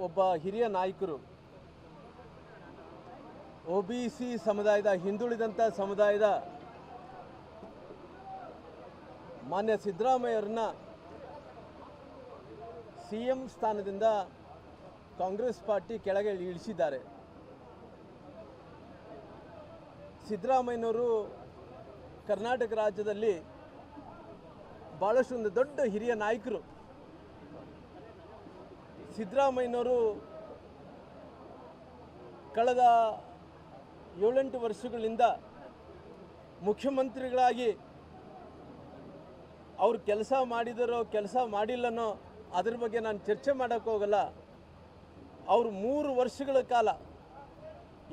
ಒಬ್ಬ ಹಿರಿಯ ನಾಯಕರು OBC ಸಮುದಾಯದ ಹಿಂದುಳಿದಂಥ ಸಮುದಾಯದ ಮಾನ್ಯ ಸಿದ್ದರಾಮಯ್ಯರನ್ನ CM ಸ್ಥಾನದಿಂದ ಕಾಂಗ್ರೆಸ್ ಪಾರ್ಟಿ ಕೆಳಗೆ ಇಳಿಸಿದ್ದಾರೆ. ಸಿದ್ದರಾಮಯ್ಯನವರು ಕರ್ನಾಟಕ ರಾಜ್ಯದಲ್ಲಿ ಭಾಳಷ್ಟು ಒಂದು ದೊಡ್ಡ ಹಿರಿಯ ನಾಯಕರು. ಸಿದ್ದರಾಮಯ್ಯನವರು ಕಳೆದ 7-8 ವರ್ಷಗಳಿಂದ ಮುಖ್ಯಮಂತ್ರಿಗಳಾಗಿ ಅವರು ಕೆಲಸ ಮಾಡಿದರೋ ಕೆಲಸ ಮಾಡಿಲ್ಲನೋ ಅದ್ರ ಬಗ್ಗೆ ನಾನು ಚರ್ಚೆ ಮಾಡೋಕ್ಕೆ ಹೋಗಲ್ಲ. ಅವರು 3 ವರ್ಷಗಳ ಕಾಲ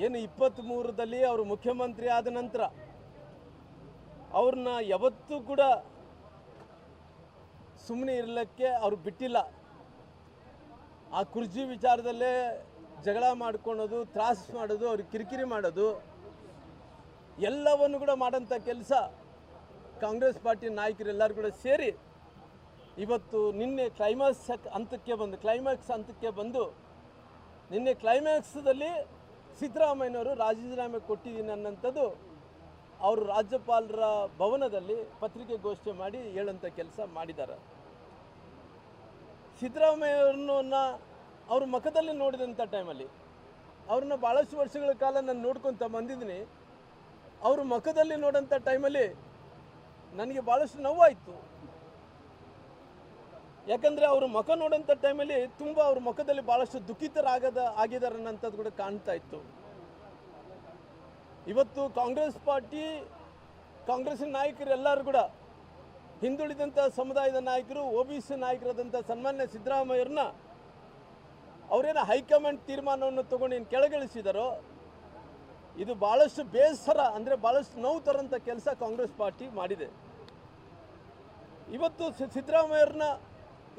ಏನು 23ರಲ್ಲಿ ಅವರು ಮುಖ್ಯಮಂತ್ರಿ ಆದ ನಂತರ ಅವ್ರನ್ನ ಯಾವತ್ತೂ ಕೂಡ ಸುಮ್ಮನೆ ಇರಲಿಕ್ಕೆ ಅವರು ಬಿಟ್ಟಿಲ್ಲ. ಆ ಕುರ್ಚಿ ವಿಚಾರದಲ್ಲೇ ಜಗಳ ಮಾಡ್ಕೊಳ್ಳೋದು, ತ್ರಾಸ ಮಾಡೋದು, ಅವ್ರಿಗೆ ಕಿರಿಕಿರಿ ಮಾಡೋದು ಎಲ್ಲವನ್ನು ಕೂಡ ಮಾಡೋಂಥ ಕೆಲಸ ಕಾಂಗ್ರೆಸ್ ಪಾರ್ಟಿ ನಾಯಕರೆಲ್ಲರೂ ಕೂಡ ಸೇರಿ ಇವತ್ತು ನಿನ್ನೆ ಕ್ಲೈಮ್ಯಾಕ್ಸ್ ಹಂತಕ್ಕೆ ಬಂದು ನಿನ್ನೆ ಕ್ಲೈಮ್ಯಾಕ್ಸ್ದಲ್ಲಿ ಸಿದ್ದರಾಮಯ್ಯನವರು ರಾಜೀನಾಮೆ ಕೊಟ್ಟಿದ್ದೀನಿ ಅನ್ನೋಂಥದ್ದು ಅವರು ರಾಜ್ಯಪಾಲರ ಭವನದಲ್ಲಿ ಪತ್ರಿಕೆಗೋಷ್ಠಿ ಮಾಡಿ ಹೇಳೋಂಥ ಕೆಲಸ ಮಾಡಿದ್ದಾರೆ. ಸಿದ್ದರಾಮಯ್ಯವ್ರನ್ನ ಅವ್ರ ಮುಖದಲ್ಲಿ ನೋಡಿದಂಥ ಟೈಮಲ್ಲಿ ಅವ್ರನ್ನ ಭಾಳಷ್ಟು ವರ್ಷಗಳ ಕಾಲ ನಾನು ನೋಡ್ಕೊತ ಬಂದಿದ್ದೀನಿ. ಅವ್ರ ಮುಖದಲ್ಲಿ ನೋಡೋಂಥ ಟೈಮಲ್ಲಿ ನನಗೆ ಭಾಳಷ್ಟು ನೋವಾಯಿತು. ಯಾಕಂದರೆ ಅವ್ರ ಮುಖ ನೋಡೋಂಥ ಟೈಮಲ್ಲಿ ತುಂಬ ಅವ್ರ ಮುಖದಲ್ಲಿ ಭಾಳಷ್ಟು ಆಗಿದ್ದಾರೆ ಅನ್ನೋಂಥದ್ದು ಕೂಡ ಕಾಣ್ತಾ ಇತ್ತು. ಇವತ್ತು ಕಾಂಗ್ರೆಸ್ಸಿನ ನಾಯಕರೆಲ್ಲರೂ ಕೂಡ ಹಿಂದುಳಿದಂಥ ಸಮುದಾಯದ ನಾಯಕರು, OBC ನಾಯಕರಾದಂಥ ಸನ್ಮಾನ್ಯ ಸಿದ್ದರಾಮಯ್ಯವ್ರನ್ನ ಅವರೇನು ಹೈಕಮಾಂಡ್ ತೀರ್ಮಾನವನ್ನು ತಗೊಂಡು ಏನು ಕೆಳಗಿಳಿಸಿದಾರೋ ಇದು ಭಾಳಷ್ಟು ಬೇಸರ, ಅಂದರೆ ಭಾಳಷ್ಟು ನೋವು ತರೋಂಥ ಕೆಲಸ ಕಾಂಗ್ರೆಸ್ ಪಾರ್ಟಿ ಮಾಡಿದೆ. ಇವತ್ತು ಸಿದ್ದರಾಮಯ್ಯವ್ರನ್ನ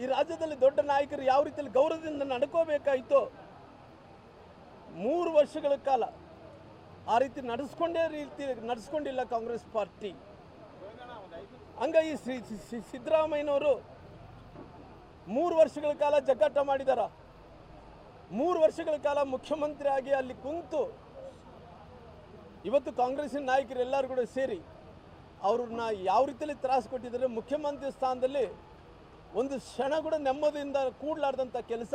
ಈ ರಾಜ್ಯದಲ್ಲಿ ದೊಡ್ಡ ನಾಯಕರು ಯಾವ ರೀತಿಯಲ್ಲಿ ಗೌರವದಿಂದ ನಡ್ಕೋಬೇಕಾಯಿತೋ 3 ವರ್ಷಗಳ ಕಾಲ ಆ ರೀತಿ ನಡೆಸ್ಕೊಂಡಿಲ್ಲ ಕಾಂಗ್ರೆಸ್ ಪಾರ್ಟಿ. ಹಂಗಾಗಿ ಸಿದ್ದರಾಮಯ್ಯನವರು 3 ವರ್ಷಗಳ ಕಾಲ ಜಗ್ಗಾಟ ಮಾಡಿದಾರ. 3 ವರ್ಷಗಳ ಕಾಲ ಮುಖ್ಯಮಂತ್ರಿ ಆಗಿ ಅಲ್ಲಿ ಕುಂತು ಇವತ್ತು ಕಾಂಗ್ರೆಸ್ಸಿನ ನಾಯಕರೆಲ್ಲರೂ ಕೂಡ ಸೇರಿ ಅವ್ರನ್ನ ಯಾವ ರೀತಿಯಲ್ಲಿ ತ್ರಾಸ ಕೊಟ್ಟಿದ್ದಾರೆ. ಮುಖ್ಯಮಂತ್ರಿ ಸ್ಥಾನದಲ್ಲಿ ಒಂದು ಕ್ಷಣ ಕೂಡ ನೆಮ್ಮದಿಯಿಂದ ಕೂಡಲಾರ್ದಂಥ ಕೆಲಸ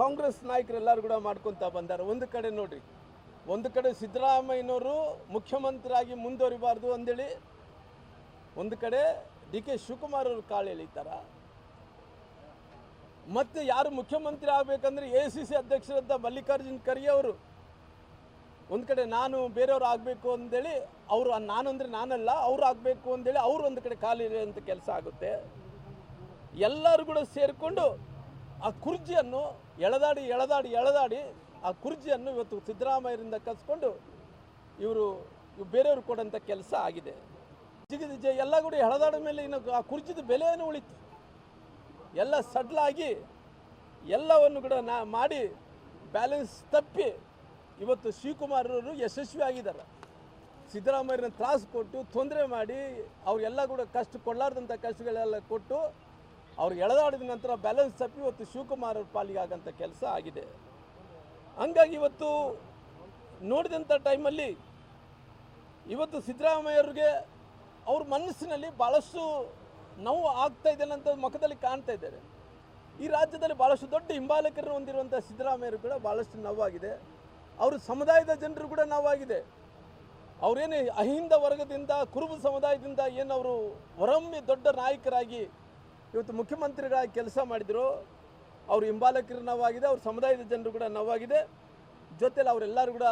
ಕಾಂಗ್ರೆಸ್ ನಾಯಕರೆಲ್ಲರೂ ಕೂಡ ಮಾಡ್ಕೊತ ಬಂದಾರೆ. ಒಂದು ಕಡೆ ನೋಡ್ರಿ, ಒಂದು ಕಡೆ ಸಿದ್ದರಾಮಯ್ಯನವರು ಮುಖ್ಯಮಂತ್ರಿಯಾಗಿ ಮುಂದುವರಿಬಾರ್ದು ಅಂದೇಳಿ ಒಂದು ಕಡೆ DK ಶಿವಕುಮಾರ್ ಅವರು ಕಾಳು ಎಳಿತಾರ. ಮತ್ತು ಯಾರು ಮುಖ್ಯಮಂತ್ರಿ ಆಗಬೇಕಂದ್ರೆ ACC ಅಧ್ಯಕ್ಷರಾದ ಮಲ್ಲಿಕಾರ್ಜುನ್ ಖರ್ಗೆ ಅವರು ಒಂದು ಕಡೆ ನಾನು ಬೇರೆಯವ್ರು ಆಗಬೇಕು ಅಂದೇಳಿ ಅವರು, ನಾನಂದರೆ ನಾನಲ್ಲ ಅವ್ರು ಆಗಬೇಕು ಅಂದೇಳಿ ಅವರು ಒಂದು ಕಡೆ ಕಾಲು ಎಳೆಯುವಂಥ ಕೆಲಸ ಆಗುತ್ತೆ. ಎಲ್ಲರೂ ಕೂಡ ಸೇರಿಕೊಂಡು ಆ ಕುರ್ಜಿಯನ್ನು ಎಳೆದಾಡಿ ಆ ಕುರ್ಜಿಯನ್ನು ಇವತ್ತು ಸಿದ್ದರಾಮಯ್ಯರಿಂದ ಕಸ್ಕೊಂಡು ಇವರು ಬೇರೆಯವ್ರು ಕೊಡೋಂಥ ಕೆಲಸ ಆಗಿದೆ. ಎಲ್ಲ ಕೂಡ ಎಳೆದಾಡ ಮೇಲೆ ಇನ್ನು ಆ ಕುರ್ಜಿದ ಬೆಲೆಯನ್ನು ಉಳಿತು. ಎಲ್ಲ ಸಡ್ಲಾಗಿ ಎಲ್ಲವನ್ನು ಕೂಡ ಮಾಡಿ ಬ್ಯಾಲೆನ್ಸ್ ತಪ್ಪಿ ಇವತ್ತು ಶಿವಕುಮಾರ್ ಅವರು ಯಶಸ್ವಿ ಆಗಿದ್ದಾರೆ. ಸಿದ್ದರಾಮಯ್ಯರನ್ನ ತ್ರಾಸು ಕೊಟ್ಟು ತೊಂದರೆ ಮಾಡಿ ಅವರೆಲ್ಲ ಕೂಡ ಕೊಡಲಾರ್ದಂಥ ಕಷ್ಟಗಳೆಲ್ಲ ಕೊಟ್ಟು ಅವ್ರಿಗೆ ಎಳೆದಾಡಿದ ನಂತರ ಬ್ಯಾಲೆನ್ಸ್ ತಪ್ಪಿ ಇವತ್ತು ಶಿವಕುಮಾರ್ ಅವ್ರ ಪಾಲಿಗೆ ಆಗೋಂಥ ಕೆಲಸ ಆಗಿದೆ. ಹಂಗಾಗಿ ಇವತ್ತು ನೋಡಿದಂಥ ಟೈಮಲ್ಲಿ ಇವತ್ತು ಸಿದ್ದರಾಮಯ್ಯವ್ರಿಗೆ ಅವ್ರ ಮನಸ್ಸಿನಲ್ಲಿ ಭಾಳಷ್ಟು ನೋವು ಆಗ್ತಾ ಇದೆ ಅಂತ ಮುಖದಲ್ಲಿ ಕಾಣ್ತಾ ಇದ್ದಾರೆ. ಈ ರಾಜ್ಯದಲ್ಲಿ ಭಾಳಷ್ಟು ದೊಡ್ಡ ಹಿಂಬಾಲಕರನ್ನು ಹೊಂದಿರುವಂಥ ಸಿದ್ದರಾಮಯ್ಯರು ಕೂಡ ಭಾಳಷ್ಟು ನೋವಾಗಿದೆ. ಅವ್ರ ಸಮುದಾಯದ ಜನರು ಕೂಡ ನೋವಾಗಿದೆ. ಅವರೇನು ಅಹಿಂದ ವರ್ಗದಿಂದ, ಕುರುಬ ಸಮುದಾಯದಿಂದ ಏನು ಅವರು ಹೊರೊಮ್ಮೆ ದೊಡ್ಡ ನಾಯಕರಾಗಿ ಇವತ್ತು ಮುಖ್ಯಮಂತ್ರಿಗಳಾಗಿ ಕೆಲಸ ಮಾಡಿದ್ರು, ಅವ್ರ ಹಿಂಬಾಲಕರು ನೋವಾಗಿದೆ, ಅವ್ರ ಸಮುದಾಯದ ಜನರು ಕೂಡ ನೋವಾಗಿದೆ. ಜೊತೆಲಿ ಅವರೆಲ್ಲರೂ ಕೂಡ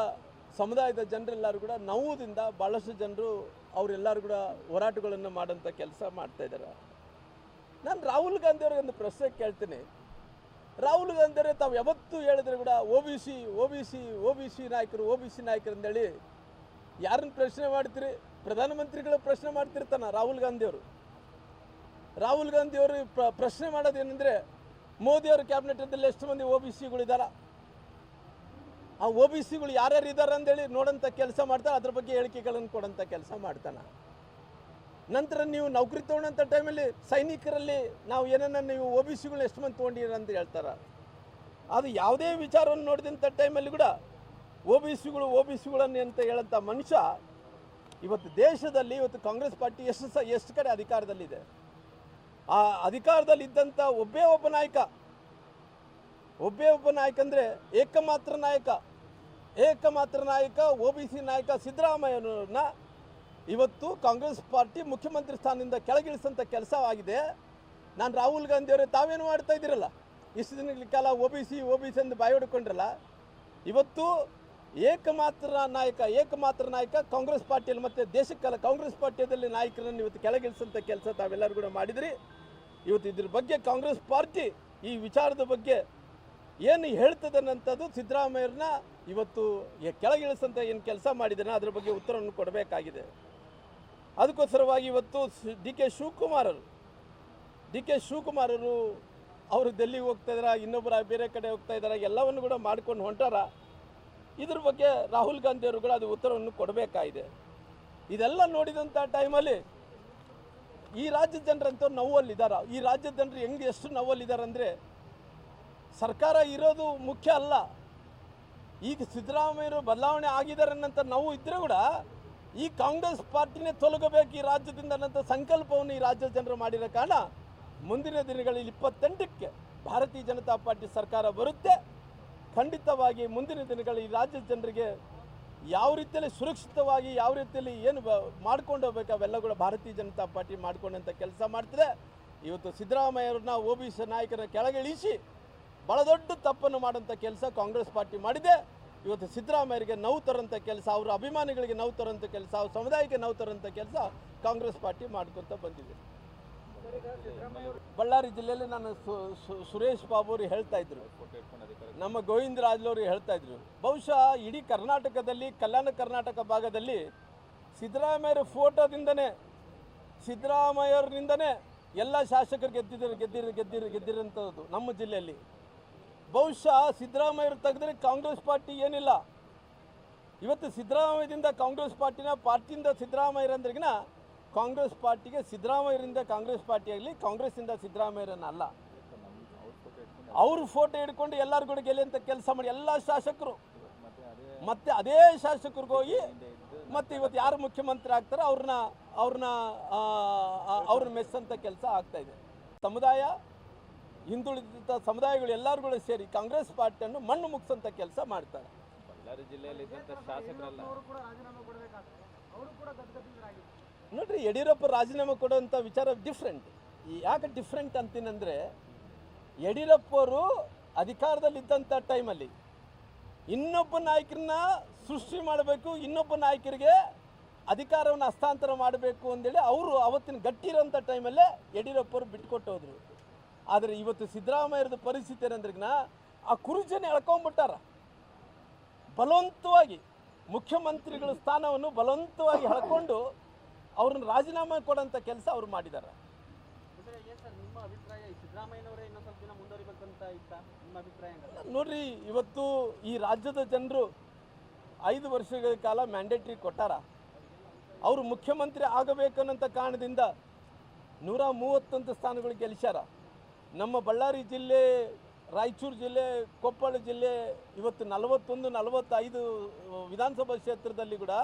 ಸಮುದಾಯದ ಜನರೆಲ್ಲರೂ ಕೂಡ ನೋವುದಿಂದ ಭಾಳಷ್ಟು ಜನರು ಅವರೆಲ್ಲರೂ ಕೂಡ ಹೋರಾಟಗಳನ್ನು ಮಾಡೋಂಥ ಕೆಲಸ ಮಾಡ್ತಾಯಿದ್ದಾರೆ. ನಾನು ರಾಹುಲ್ ಗಾಂಧಿ ಅವ್ರಿಗೆ ಒಂದು ಪ್ರಶ್ನೆ ಕೇಳ್ತೀನಿ. ರಾಹುಲ್ ಗಾಂಧಿ ಅವರೇ ತಾವು ಯಾವತ್ತೂ ಹೇಳಿದ್ರೆ ಕೂಡ OBC ನಾಯಕರು ಅಂದೇಳಿ ಯಾರನ್ನು ಪ್ರಶ್ನೆ ಮಾಡ್ತೀರಿ? ಪ್ರಧಾನಮಂತ್ರಿಗಳು ಪ್ರಶ್ನೆ ಮಾಡ್ತಿರ್ತಾನೆ ರಾಹುಲ್ ಗಾಂಧಿಯವರು. ರಾಹುಲ್ ಗಾಂಧಿಯವರು ಪ್ರಶ್ನೆ ಮಾಡೋದೇನೆಂದರೆ ಮೋದಿಯವ್ರ ಕ್ಯಾಬಿನೆಟಲ್ಲಿ ಎಷ್ಟು ಮಂದಿ OBCಗಳಿದ್ದಾರೆ, ಆ OBCಗಳು ಯಾರ್ಯಾರು ಇದ್ದಾರೆ ಅಂದೇಳಿ ನೋಡೋಂಥ ಕೆಲಸ ಮಾಡ್ತಾರೆ. ಅದ್ರ ಬಗ್ಗೆ ಹೇಳಿಕೆಗಳನ್ನು ಕೊಡೋಂಥ ಕೆಲಸ ಮಾಡ್ತಾನೆ. ನಂತರ ನೀವು ನೌಕರಿ ತೊಗೊಳ್ಳೋಂಥ ಟೈಮಲ್ಲಿ ಸೈನಿಕರಲ್ಲಿ ನಾವು ಏನೇನ ನೀವು OBCಗಳು ಎಷ್ಟು ಮಂದಿ ತೊಗೊಂಡಿರ ಅಂತ ಹೇಳ್ತಾರೆ. ಅದು ಯಾವುದೇ ವಿಚಾರವನ್ನು ನೋಡಿದಂಥ ಟೈಮಲ್ಲಿ ಕೂಡ ಒ ಬಿ ಸಿಗಳನ್ನು ಅಂತ ಹೇಳಂಥ ಮನುಷ್ಯ ಇವತ್ತು ದೇಶದಲ್ಲಿ ಇವತ್ತು ಕಾಂಗ್ರೆಸ್ ಪಾರ್ಟಿ ಎಷ್ಟು ಕಡೆ ಅಧಿಕಾರದಲ್ಲಿದೆ. ಆ ಅಧಿಕಾರದಲ್ಲಿದ್ದಂಥ ಒಬ್ಬೇ ಒಬ್ಬ ನಾಯಕ ಅಂದರೆ ಏಕಮಾತ್ರ ನಾಯಕ ಒ ಬಿ ಸಿ ನಾಯಕ ಸಿದ್ದರಾಮಯ್ಯನವ್ರನ್ನ ಇವತ್ತು ಕಾಂಗ್ರೆಸ್ ಪಾರ್ಟಿ ಮುಖ್ಯಮಂತ್ರಿ ಸ್ಥಾನದಿಂದ ಕೆಳಗಿಳಿಸಂಥ ಕೆಲಸವಾಗಿದೆ. ನಾನು ರಾಹುಲ್ ಗಾಂಧಿ ಅವರೇ ತಾವೇನು ಮಾಡ್ತಾ ಇದ್ದೀರಲ್ಲ, ಇಷ್ಟು ದಿನಗಳ ಕಾಲ ಒ ಬಿ ಸಿ ಎಂದು ಬಾಯಿ ಹೊಡ್ಕೊಂಡ್ರಲ್ಲ, ಇವತ್ತು ಏಕಮಾತ್ರ ನಾಯಕ ಕಾಂಗ್ರೆಸ್ ಪಾರ್ಟಿಯಲ್ಲಿ ಮತ್ತು ದೇಶಕ್ಕೆಲ್ಲ ಕಾಂಗ್ರೆಸ್ ಪಾರ್ಟಿಯಲ್ಲಿ ನಾಯಕರನ್ನು ಇವತ್ತು ಕೆಳಗಿಳಿಸಂಥ ಕೆಲಸ ತಾವೆಲ್ಲರೂ ಕೂಡ ಮಾಡಿದ್ರಿ. ಇವತ್ತು ಇದ್ರ ಬಗ್ಗೆ ಕಾಂಗ್ರೆಸ್ ಪಾರ್ಟಿ ಈ ವಿಚಾರದ ಬಗ್ಗೆ ಏನು ಹೇಳ್ತದೆ ಅನ್ನೋಂಥದ್ದು ಸಿದ್ದರಾಮಯ್ಯರನ್ನ ಇವತ್ತು ಕೆಳಗಿಳಿಸಂತ ಏನು ಕೆಲಸ ಮಾಡಿದ್ದಾನೆ ಅದ್ರ ಬಗ್ಗೆ ಉತ್ತರವನ್ನು ಕೊಡಬೇಕಾಗಿದೆ. ಅದಕ್ಕೋಸ್ಕರವಾಗಿ ಇವತ್ತು ಡಿ ಕೆ ಶಿವಕುಮಾರ್ ಅವರು ಡೆಲ್ಲಿಗೆ ಹೋಗ್ತಾ ಇದ್ದಾರೆ, ಇನ್ನೊಬ್ಬರ ಬೇರೆ ಕಡೆ ಹೋಗ್ತಾ ಇದ್ದಾರೆ, ಎಲ್ಲವನ್ನು ಕೂಡ ಮಾಡ್ಕೊಂಡು ಹೊಂಟಾರ. ಇದ್ರ ಬಗ್ಗೆ ರಾಹುಲ್ ಗಾಂಧಿ ಅವರು ಕೂಡ ಅದು ಉತ್ತರವನ್ನು ಕೊಡಬೇಕಾಗಿದೆ. ಇದೆಲ್ಲ ನೋಡಿದಂಥ ಟೈಮಲ್ಲಿ ಈ ರಾಜ್ಯದ ಜನರಂತೂ ನೋವಲ್ಲಿದ್ದಾರೆ. ಈ ರಾಜ್ಯದ ಜನರು ಎಷ್ಟು ನೋವಲ್ಲಿದ್ದಾರೆ ಅಂದರೆ, ಸರ್ಕಾರ ಇರೋದು ಮುಖ್ಯ ಅಲ್ಲ, ಈಗ ಸಿದ್ದರಾಮಯ್ಯರು ಬದಲಾವಣೆ ಆಗಿದ್ದಾರೆ ಅನ್ನೋಂಥ ನೋವು ಇದ್ದರೆ ಕೂಡ ಈ ಕಾಂಗ್ರೆಸ್ ಪಾರ್ಟಿನೇ ತೊಲಗಬೇಕು ಈ ರಾಜ್ಯದಿಂದ ಅನ್ನೋಂಥ ಸಂಕಲ್ಪವನ್ನು ಈ ರಾಜ್ಯದ ಜನರು ಮಾಡಿರೋ ಕಾರಣ ಮುಂದಿನ ದಿನಗಳಲ್ಲಿ 28ಕ್ಕೆ ಭಾರತೀಯ ಜನತಾ ಪಾರ್ಟಿ ಸರ್ಕಾರ ಬರುತ್ತೆ. ಖಂಡಿತವಾಗಿ ಮುಂದಿನ ದಿನಗಳಲ್ಲಿ ಈ ರಾಜ್ಯದ ಜನರಿಗೆ ಯಾವ ರೀತಿಯಲ್ಲಿ ಸುರಕ್ಷಿತವಾಗಿ ಯಾವ ರೀತಿಯಲ್ಲಿ ಏನು ಮಾಡ್ಕೊಂಡು ಹೋಗ್ಬೇಕು ಅವೆಲ್ಲ ಕೂಡ ಭಾರತೀಯ ಜನತಾ ಪಾರ್ಟಿ ಮಾಡ್ಕೊಂಡಂಥ ಕೆಲಸ ಮಾಡ್ತಿದೆ. ಇವತ್ತು ಸಿದ್ದರಾಮಯ್ಯವ್ರನ್ನ ಒ ಬಿ ಸಿ ನಾಯಕರ ಕೆಳಗಿಳಿಸಿ ಭಾಳ ದೊಡ್ಡ ತಪ್ಪನ್ನು ಮಾಡೋಂಥ ಕೆಲಸ ಕಾಂಗ್ರೆಸ್ ಪಾರ್ಟಿ ಮಾಡಿದೆ. ಇವತ್ತು ಸಿದ್ದರಾಮಯ್ಯರಿಗೆ ನೋವು ತರೋಂಥ ಕೆಲಸ, ಅವರ ಅಭಿಮಾನಿಗಳಿಗೆ ನೋವು ತರೋಂಥ ಕೆಲಸ, ಅವ್ರ ಸಮುದಾಯಕ್ಕೆ ನೋವು ತರೋಂಥ ಕೆಲಸ ಕಾಂಗ್ರೆಸ್ ಪಾರ್ಟಿ ಮಾಡ್ಕೊತ ಬಂದಿದೆ. ಬಳ್ಳಾರಿ ಜಿಲ್ಲೆಯಲ್ಲಿ ನಾನು ಸುರೇಶ್ ಬಾಬು ಅವರು ಹೇಳ್ತಾ ಇದ್ರು, ನಮ್ಮ ಗೋವಿಂದರಾಜುಲವರು ಹೇಳ್ತಾ ಇದ್ರು, ಬಹುಶಃ ಇಡೀ ಕರ್ನಾಟಕದಲ್ಲಿ ಕಲ್ಯಾಣ ಕರ್ನಾಟಕ ಭಾಗದಲ್ಲಿ ಸಿದ್ದರಾಮಯ್ಯವ್ರಿಂದನೇ ಎಲ್ಲ ಶಾಸಕರು ಗೆದ್ದಿರೋಂಥದ್ದು ನಮ್ಮ ಜಿಲ್ಲೆಯಲ್ಲಿ. ಬಹುಶಃ ಸಿದ್ದರಾಮಯ್ಯರು ತೆಗೆದ್ರೆ ಕಾಂಗ್ರೆಸ್ ಪಾರ್ಟಿ ಏನಿಲ್ಲ. ಇವತ್ತು ಸಿದ್ದರಾಮಯ್ಯದಿಂದ ಕಾಂಗ್ರೆಸ್ ಪಾರ್ಟಿಯಿಂದ ಸಿದ್ದರಾಮಯ್ಯರಂದ್ರಿಗಿನ ಕಾಂಗ್ರೆಸ್ ಪಾರ್ಟಿಗೆ ಸಿದ್ದರಾಮಯ್ಯರಿಂದ ಕಾಂಗ್ರೆಸ್ ಪಾರ್ಟಿ ಆಗಲಿ, ಕಾಂಗ್ರೆಸ್ಸಿಂದ ಸಿದ್ದರಾಮಯ್ಯರನ್ನಲ್ಲ. ಅವರು ಫೋಟೋ ಹಿಡ್ಕೊಂಡು ಎಲ್ಲರೂ ಕೂಡ ಗೆಲ್ಲುವಂಥ ಕೆಲಸ ಮಾಡಿ ಎಲ್ಲ ಶಾಸಕರು ಮತ್ತೆ ಅದೇ ಶಾಸಕರಿಗೆ ಹೋಗಿ ಮತ್ತೆ ಇವತ್ತು ಯಾರು ಮುಖ್ಯಮಂತ್ರಿ ಆಗ್ತಾರೆ ಅವ್ರನ್ನ ಮೆಚ್ಚಂಥ ಕೆಲಸ ಆಗ್ತಾ ಇದೆ. ಹಿಂದುಳಿದ ಸಮುದಾಯಗಳು ಎಲ್ಲರೂ ಕೂಡ ಸೇರಿ ಕಾಂಗ್ರೆಸ್ ಪಾರ್ಟಿಯನ್ನು ಮಣ್ಣು ಮುಗಿಸಂಥ ಕೆಲಸ ಮಾಡ್ತಾರೆ. ಬಳ್ಳಾರಿ ಜಿಲ್ಲೆಯಲ್ಲಿ ಶಾಸಕರಲ್ಲ ನೋಡ್ರಿ, ಯಡಿಯೂರಪ್ಪ ರಾಜೀನಾಮೆ ಕೊಡುವಂಥ ವಿಚಾರ ಡಿಫ್ರೆಂಟ್. ಯಾಕೆ ಡಿಫ್ರೆಂಟ್ ಅಂತೀನಂದರೆ, ಯಡಿಯೂರಪ್ಪ ಅವರು ಅಧಿಕಾರದಲ್ಲಿದ್ದಂಥ ಟೈಮಲ್ಲಿ ಇನ್ನೊಬ್ಬ ನಾಯಕರನ್ನ ಸೃಷ್ಟಿ ಮಾಡಬೇಕು, ಇನ್ನೊಬ್ಬ ನಾಯಕರಿಗೆ ಅಧಿಕಾರವನ್ನು ಹಸ್ತಾಂತರ ಮಾಡಬೇಕು ಅಂತೇಳಿ ಅವರು ಅವತ್ತಿನ ಗಟ್ಟಿ ಇರೋಂಥ ಟೈಮಲ್ಲೇ ಯಡಿಯೂರಪ್ಪ ಅವರು ಬಿಟ್ಕೊಟ್ಟು ಹೋದರು. ಆದರೆ ಇವತ್ತು ಸಿದ್ದರಾಮಯ್ಯರದ ಪರಿಸ್ಥಿತಿ ಏನಂದ್ರಿಗಿನ ಆ ಕುರುಜನ ಎಳ್ಕೊಂಡ್ಬಿಟ್ಟಾರ. ಬಲವಂತವಾಗಿ ಮುಖ್ಯಮಂತ್ರಿಗಳ ಸ್ಥಾನವನ್ನು ಬಲವಂತವಾಗಿ ಎಳ್ಕೊಂಡು ಅವ್ರನ್ನ ರಾಜೀನಾಮೆ ಕೊಡೋಂಥ ಕೆಲಸ ಅವ್ರು ಮಾಡಿದ್ದಾರೆ. ನೋಡ್ರಿ, ಇವತ್ತು ಈ ರಾಜ್ಯದ ಜನರು 5 ವರ್ಷಗಳ ಕಾಲ ಮ್ಯಾಂಡೇಟ್ರಿ ಕೊಟ್ಟಾರ. ಅವರು ಮುಖ್ಯಮಂತ್ರಿ ಆಗಬೇಕನ್ನೋಂಥ ಕಾರಣದಿಂದ 131 ಸ್ಥಾನಗಳು ಗೆಲ್ಲಿಸ್ಯಾರ. ನಮ್ಮ ಬಳ್ಳಾರಿ ಜಿಲ್ಲೆ, ರಾಯಚೂರು ಜಿಲ್ಲೆ, ಕೊಪ್ಪಳ ಜಿಲ್ಲೆ ಇವತ್ತು 41-45 ವಿಧಾನಸಭಾ ಕ್ಷೇತ್ರದಲ್ಲಿ ಕೂಡ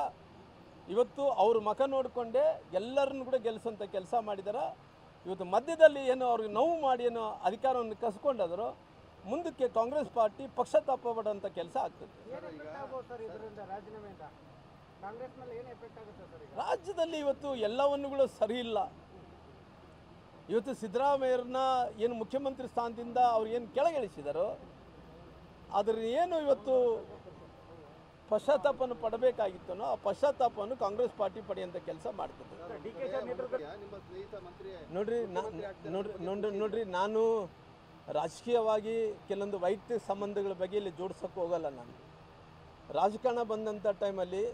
ಇವತ್ತು ಅವ್ರ ಮುಖ ನೋಡಿಕೊಂಡೇ ಎಲ್ಲರನ್ನು ಕೂಡ ಗೆಲ್ಲಿಸೋಂಥ ಕೆಲಸ ಮಾಡಿದ್ದಾರೆ. ಇವತ್ತು ಮಧ್ಯದಲ್ಲಿ ಏನು ಅವ್ರಿಗೆ ನೋವು ಮಾಡಿ ಏನೋ ಅಧಿಕಾರವನ್ನು ಕಸ್ಕೊಂಡಾದರೂ ಮುಂದಕ್ಕೆ ಕಾಂಗ್ರೆಸ್ ಪಾರ್ಟಿ ಪಕ್ಷತಾಪ ಪಡುವಂಥ ಕೆಲಸ ಆಗ್ತದೆ. ರಾಜ್ಯದಲ್ಲಿ ಇವತ್ತು ಎಲ್ಲವನ್ನು ಕೂಡ ಸರಿ ಇಲ್ಲ. ಇವತ್ತು ಸಿದ್ದರಾಮಯ್ಯರನ್ನ ಏನು ಮುಖ್ಯಮಂತ್ರಿ ಸ್ಥಾನದಿಂದ ಅವ್ರು ಏನು ಕೆಳಗಿಳಿಸಿದಾರೋ ಅದ್ರ ಏನು ಇವತ್ತು ಪಶ್ಚಾತ್ತಾಪವನ್ನು ಪಡಬೇಕಾಗಿತ್ತನೋ ಆ ಪಶ್ಚಾತ್ತಾಪವನ್ನು ಕಾಂಗ್ರೆಸ್ ಪಾರ್ಟಿ ಪಡೆಯುವಂಥ ಕೆಲಸ ಮಾಡ್ತದೆ. ನೋಡ್ರಿ ನಾನು ರಾಜಕೀಯವಾಗಿ ಕೆಲವೊಂದು ವೈಯಕ್ತಿಕ ಸಂಬಂಧಗಳ ಬಗ್ಗೆ ಇಲ್ಲಿ ಜೋಡಿಸೋಕೆ ಹೋಗಲ್ಲ. ನಾನು ರಾಜಕಾರಣ ಬಂದಂಥ ಟೈಮಲ್ಲಿ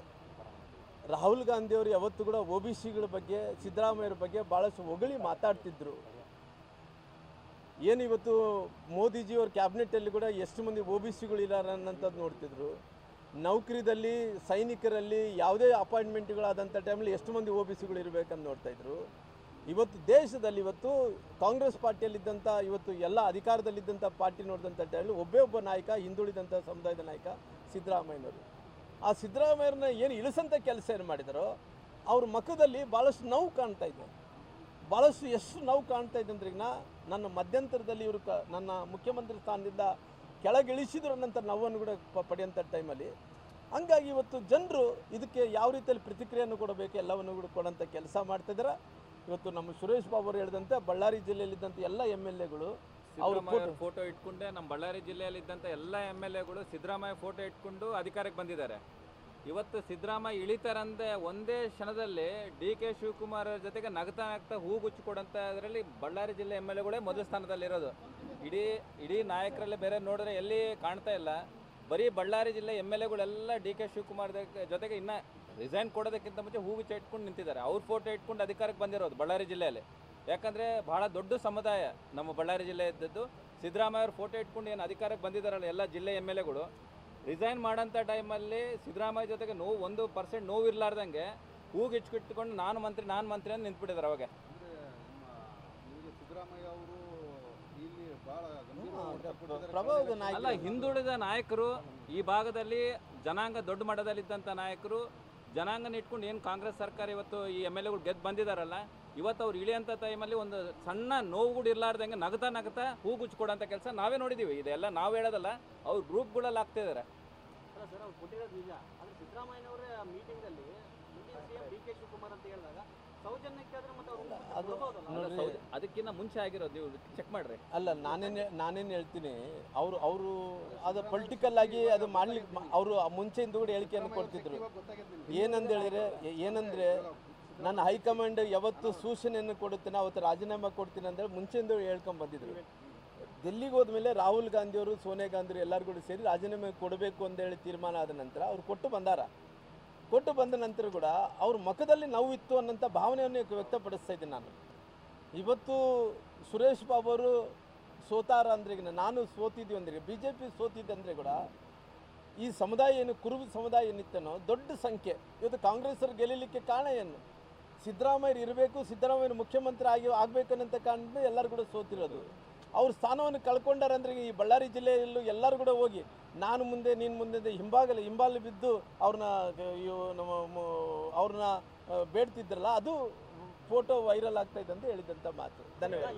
ರಾಹುಲ್ ಗಾಂಧಿಯವರು ಯಾವತ್ತೂ ಕೂಡ ಒ ಬಿ ಸಿಗಳ ಬಗ್ಗೆ, ಸಿದ್ದರಾಮಯ್ಯರ ಬಗ್ಗೆ ಭಾಳಷ್ಟು ಹೊಗಳಿ ಮಾತಾಡ್ತಿದ್ರು. ಏನು ಇವತ್ತು ಮೋದಿಜಿಯವ್ರ ಕ್ಯಾಬಿನೆಟಲ್ಲಿ ಕೂಡ ಎಷ್ಟು ಮಂದಿ ಒ ಬಿ ಸಿಗಳು ಇದ್ದಾರೆ ಅನ್ನೋಂಥದ್ದು ನೋಡ್ತಿದ್ರು. ನೌಕರಿದಲ್ಲಿ, ಸೈನಿಕರಲ್ಲಿ ಯಾವುದೇ ಅಪಾಯಿಂಟ್ಮೆಂಟ್ಗಳಾದಂಥ ಟೈಮಲ್ಲಿ ಎಷ್ಟು ಮಂದಿ ಒ ಬಿ ಸಿಗಳು ಇರಬೇಕಂತ ನೋಡ್ತಾಯಿದ್ರು. ಇವತ್ತು ದೇಶದಲ್ಲಿ ಇವತ್ತು ಕಾಂಗ್ರೆಸ್ ಪಾರ್ಟಿಯಲ್ಲಿದ್ದಂಥ ಇವತ್ತು ಎಲ್ಲ ಅಧಿಕಾರದಲ್ಲಿದ್ದಂಥ ಪಾರ್ಟಿ ನೋಡಿದಂಥ ಟೈಮಲ್ಲಿ ಒಬ್ಬೇ ಒಬ್ಬ ನಾಯಕ ಹಿಂದುಳಿದಂಥ ಸಮುದಾಯದ ನಾಯಕ ಸಿದ್ದರಾಮಯ್ಯನವರು. ಆ ಸಿದ್ದರಾಮಯ್ಯರನ್ನ ಏನು ಇಳಿಸಂಥ ಕೆಲಸ ಏನು ಮಾಡಿದಾರೋ ಅವ್ರ ಮುಖದಲ್ಲಿ ಭಾಳಷ್ಟು ನೋವು ಕಾಣ್ತಾ ಇದೆ. ಭಾಳಷ್ಟು ಎಷ್ಟು ನೋವು ಕಾಣ್ತಾ ಇದೆ ಅಂದ್ರೆ ಈಗ ನನ್ನ ಮಧ್ಯಂತರದಲ್ಲಿ ಇವರು ನನ್ನ ಮುಖ್ಯಮಂತ್ರಿ ಸ್ಥಾನದಿಂದ ಕೆಳಗಿಳಿಸಿದ್ರು ಅನ್ನೋಂಥ ನೋವನ್ನು ಕೂಡ ಪಡೆಯೋಂಥ ಟೈಮಲ್ಲಿ. ಹಂಗಾಗಿ ಇವತ್ತು ಜನರು ಇದಕ್ಕೆ ಯಾವ ರೀತಿಯಲ್ಲಿ ಪ್ರತಿಕ್ರಿಯೆಯನ್ನು ಕೊಡಬೇಕು ಎಲ್ಲವನ್ನು ಕೂಡ ಕೊಡೋಂಥ ಕೆಲಸ ಮಾಡ್ತಿದ್ದಾರೆ. ಇವತ್ತು ನಮ್ಮ ಸುರೇಶ್ ಬಾಬು ಅವರು ಹೇಳಿದಂತೆ ಬಳ್ಳಾರಿ ಜಿಲ್ಲೆಯಲ್ಲಿದ್ದಂಥ ಎಲ್ಲ ಎಮ್.ಎಲ್.ಎಗಳು ಅವರು ಫೋಟೋ ಇಟ್ಕೊಂಡೆ ನಮ್ಮ ಬಳ್ಳಾರಿ ಜಿಲ್ಲೆಯಲ್ಲಿದ್ದಂಥ ಎಲ್ಲ ಎಮ್.ಎಲ್.ಎಗಳು ಸಿದ್ದರಾಮಯ್ಯ ಫೋಟೋ ಇಟ್ಕೊಂಡು ಅಧಿಕಾರಕ್ಕೆ ಬಂದಿದ್ದಾರೆ. ಇವತ್ತು ಸಿದ್ದರಾಮಯ್ಯ ಇಳಿತಾರಂದೆ ಒಂದೇ ಕ್ಷಣದಲ್ಲಿ ಡಿ.ಕೆ. ಶಿವಕುಮಾರ್ ಜೊತೆಗೆ ನಗ್ತಾ ಹೂಗುಚ್ಚು ಕೊಡೋಂಥ ಅದರಲ್ಲಿ ಬಳ್ಳಾರಿ ಜಿಲ್ಲೆ ಎಮ್.ಎಲ್.ಎಗಳೇ ಮೊದಲ ಸ್ಥಾನದಲ್ಲಿರೋದು. ಇಡೀ ನಾಯಕರಲ್ಲೇ ಬೇರೆ ನೋಡಿದ್ರೆ ಎಲ್ಲಿ ಕಾಣ್ತಾ ಇಲ್ಲ. ಬರೀ ಬಳ್ಳಾರಿ ಜಿಲ್ಲೆ ಎಮ್.ಎಲ್.ಎಗಳೆಲ್ಲ ಡಿ.ಕೆ. ಶಿವಕುಮಾರ್ ಜೊತೆಗೆ ಇನ್ನು ರಿಸೈನ್ ಕೊಡೋದಕ್ಕಿಂತ ಮುಂಚೆ ಹೂಗುಚ್ಚ ಇಟ್ಕೊಂಡು ನಿಂತಿದ್ದಾರೆ. ಅವ್ರ ಫೋಟೋ ಇಟ್ಕೊಂಡು ಅಧಿಕಾರಕ್ಕೆ ಬಂದಿರೋದು ಬಳ್ಳಾರಿ ಜಿಲ್ಲೆಯಲ್ಲಿ. ಯಾಕಂದರೆ ಭಾಳ ದೊಡ್ಡ ಸಮುದಾಯ ನಮ್ಮ ಬಳ್ಳಾರಿ ಜಿಲ್ಲೆ ಇದ್ದದ್ದು. ಸಿದ್ದರಾಮಯ್ಯ ಅವ್ರ ಫೋಟೋ ಇಟ್ಕೊಂಡು ಏನು ಅಧಿಕಾರಕ್ಕೆ ಬಂದಿದ್ದಾರಲ್ಲ ಎಲ್ಲ ಜಿಲ್ಲೆ ಎಮ್.ಎಲ್.ಎಗಳು ರಿಸೈನ್ ಮಾಡೋಂಥ ಟೈಮಲ್ಲಿ ಸಿದ್ದರಾಮಯ್ಯ ಜೊತೆಗೆ 1% ನೋವು ಇರಲಾರ್ದಂಗೆ ಹೂಗಿಚ್ಕಿಟ್ಕೊಂಡು ನಾನು ಮಂತ್ರಿ ಅಂತ ನಿಂತ್ಬಿಟ್ಟಿದ್ದಾರೆ. ಅವಾಗ ಸಿದ್ದರಾಮಯ್ಯ ಅವರು ಇಲ್ಲಿ ಬಹಳ ಪ್ರಭಾವದ ನಾಯಕ ಅಲ್ಲ, ಹಿಂದುಳಿದ ನಾಯಕರು ಈ ಭಾಗದಲ್ಲಿ ಜನಾಂಗ ದೊಡ್ಡ ಮಟ್ಟದಲ್ಲಿದ್ದಂಥ ನಾಯಕರು ಜನಾಂಗನ ಇಟ್ಕೊಂಡು ಏನು ಕಾಂಗ್ರೆಸ್ ಸರ್ಕಾರ ಇವತ್ತು ಈ ಎಮ್.ಎಲ್.ಎಗಳು ಗೆದ್ದು ಬಂದಿದ್ದಾರಲ್ಲ, ಇವತ್ತು ಅವ್ರು ಇಳಿಯೋಂಥ ಟೈಮಲ್ಲಿ ಒಂದು ಸಣ್ಣ ನೋವುಗಳು ಇರಲಾರ್ದಂಗೆ ನಗ್ತಾ ಹೂಗುಚ್ಚು ಕೊಡೋಂಥ ಕೆಲಸ ನಾವೇ ನೋಡಿದ್ದೀವಿ. ಇದೆಲ್ಲ ನಾವು ಹೇಳೋದಲ್ಲ, ಅವ್ರ ಗ್ರೂಪ್ಗಳಲ್ಲಿ ಆಗ್ತಿದ್ದಾರೆ. ಅಲ್ಲ ಸರ್, ಅವ್ರು ಕೊಟ್ಟಿರೋದು ನಿಜ. ಆದರೆ ಸಿದ್ದರಾಮಯ್ಯನವರ ಮೀಟಿಂಗ್ನಲ್ಲಿ ಮುಂದಿನ ಸಿಎಂ ಡಿ.ಕೆ. ಶಿವಕುಮಾರ್ ಅಂತ ಹೇಳಿದಾಗ ಸೌಜನ್ಯಕ್ಕೆ ಆದರೆ ಮತ್ತೆ ಅವರು ಅದಕ್ಕಿಂತ ಮುಂಚೆ ಆಗಿರೋದು ನೀವು ಚೆಕ್ ಮಾಡ್ರಿ. ಅಲ್ಲ, ನಾನೇನು ಹೇಳ್ತೀನಿ, ಅವರು ಅದು ಪೊಲಿಟಿಕಲ್ ಆಗಿ ಅದು ಮಾಡ್ಲಿಕ್ಕೆ ಅವರು ಮುಂಚೆಯಿಂದ ಕೂಡ ಹೇಳಿಕೆಯನ್ನು ಕೊಡ್ತಿದ್ರು. ಏನಂದರೆ ನನ್ನ ಹೈಕಮಾಂಡ್ ಯಾವತ್ತು ಸೂಚನೆಯನ್ನು ಕೊಡುತ್ತೇನೆ ಅವತ್ತು ರಾಜೀನಾಮೆ ಕೊಡ್ತೀನಿ ಅಂತೇಳಿ ಮುಂಚೆಯಿಂದ ಹೇಳ್ಕೊಂಡು ಬಂದಿದ್ರು. ಡೆಲ್ಲಿಗೆ ಹೋದ್ಮೇಲೆ ರಾಹುಲ್ ಗಾಂಧಿಯವರು ಸೋನಿಯಾ ಗಾಂಧಿಯವರು ಎಲ್ಲರೂ ಕೂಡ ಸೇರಿ ರಾಜೀನಾಮೆ ಕೊಡಬೇಕು ಅಂತೇಳಿ ತೀರ್ಮಾನ ಆದ ನಂತರ ಅವ್ರು ಕೊಟ್ಟು ಬಂದ ನಂತರ ಕೂಡ ಅವ್ರ ಮುಖದಲ್ಲಿ ನೋವಿತ್ತು ಅನ್ನೋಂಥ ಭಾವನೆಯನ್ನು ವ್ಯಕ್ತಪಡಿಸ್ತಾ ಇದ್ದೀನಿ ನಾನು. ಇವತ್ತು ಸುರೇಶ್ ಬಾಬು ಅವರು ಸೋತಾರ ಅಂದರೆ ನಾನು ಸೋತಿದ್ವಿ ಅಂದರೆ BJP ಸೋತಿದ್ದೆ ಅಂದರೆ ಕೂಡ ಈ ಸಮುದಾಯ ಏನು ಕುರುಬ ಸಮುದಾಯ ಏನಿತ್ತನೋ ದೊಡ್ಡ ಸಂಖ್ಯೆ ಇವತ್ತು ಕಾಂಗ್ರೆಸ್ಸರು ಗೆಲ್ಲಲಿಕ್ಕೆ ಕಾರಣ ಏನು? ಸಿದ್ದರಾಮಯ್ಯ ಇರಬೇಕು, ಸಿದ್ದರಾಮಯ್ಯ ಮುಖ್ಯಮಂತ್ರಿ ಆಗಬೇಕನ್ನಂಥ ಕಾರಣದಿಂದ ಎಲ್ಲರೂ ಕೂಡ ಸೋತಿರೋದು. ಅವ್ರ ಸ್ಥಾನವನ್ನು ಕಳ್ಕೊಂಡಾರೆ ಅಂದರೆ ಈ ಬಳ್ಳಾರಿ ಜಿಲ್ಲೆಯಲ್ಲೂ ಎಲ್ಲರೂ ಕೂಡ ಹೋಗಿ ನಾನು ಮುಂದೆ ನೀನು ಮುಂದೆ ಹಿಂಬಾಲಿ ಬಿದ್ದು ಅವ್ರನ್ನ ಬೇಡ್ತಿದ್ರಲ್ಲ, ಅದು ಫೋಟೋ ವೈರಲ್ ಆಗ್ತಾ ಇದೆ ಅಂತ ಹೇಳಿದಂಥ ಮಾತು. ಧನ್ಯವಾದ.